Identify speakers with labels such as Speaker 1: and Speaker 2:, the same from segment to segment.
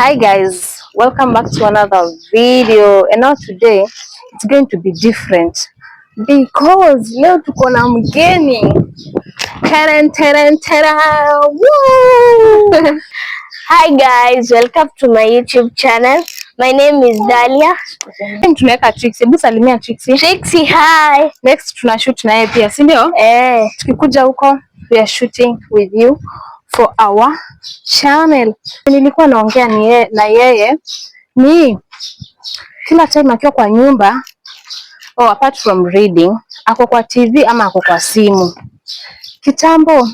Speaker 1: Hi guys, welcome back to another video, and now today it's going to be different because leo tuko na mgeni. Woo!
Speaker 2: Hi guys, welcome to my YouTube channel. My name is Dalia.
Speaker 1: Tunaweka Trixie. Hebu salimia Trixie.
Speaker 2: Trixie, hi.
Speaker 1: Next tunashoot naye pia, si ndio? Tukikuja huko we are shooting with you for our channel. Nilikuwa naongea na yeye ni kila time akiwa kwa nyumba, apart from reading, ako kwa TV ama ako kwa simu. Kitambo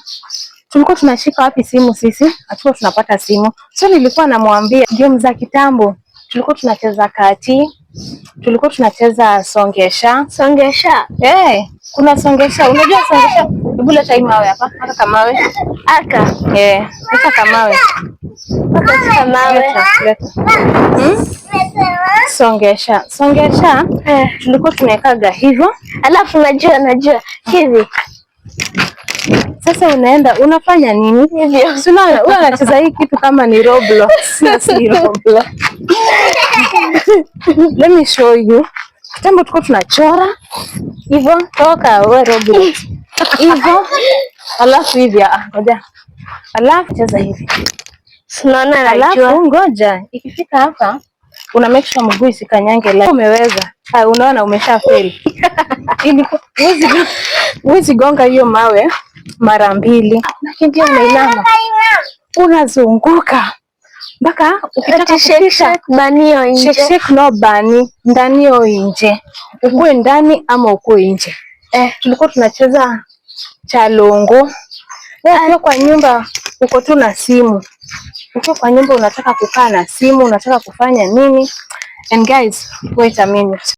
Speaker 1: tulikuwa tunashika wapi simu sisi? Hatukuwa tunapata simu. So nilikuwa namwambia game za kitambo tulikuwa tunacheza kati, tulikuwa tunacheza songesha. Kuna songesha. Unajua songesha? Hebu leta hii mawe hapa. Hata kamawe. Leta kamawe. Songesha. Tulikuwa tunawekaga hivyo.
Speaker 2: Alafu najua hivi.
Speaker 1: Sasa unaenda unafanya nini hivyo? Sio, wewe unacheza hii kitu kama ni Roblox. Si Roblox. Let me show you. Kitambo tulikuwa tunachora hivyo, toka wewe Roblox. Hivyo. Alafu hivi ngoja. Alafu cheza hivi.
Speaker 2: Unaona najua.
Speaker 1: Alafu ngoja ikifika hapa una make sure mguu isikanyange like umeweza. Unaona umesha fail. Ili huwezi gonga hiyo mawe mara mbili. Lakini unainama. Unazunguka mpaka ukitaka
Speaker 2: shake banio nje.
Speaker 1: Shake no bani ndani au nje. Ukue ndani ama ukue nje. Tulikuwa tunacheza chalongo. Wewe kwa nyumba uko tu na simu. Ukiwa kwa nyumba unataka kukaa na simu, unataka kufanya nini? And guys, wait a minute.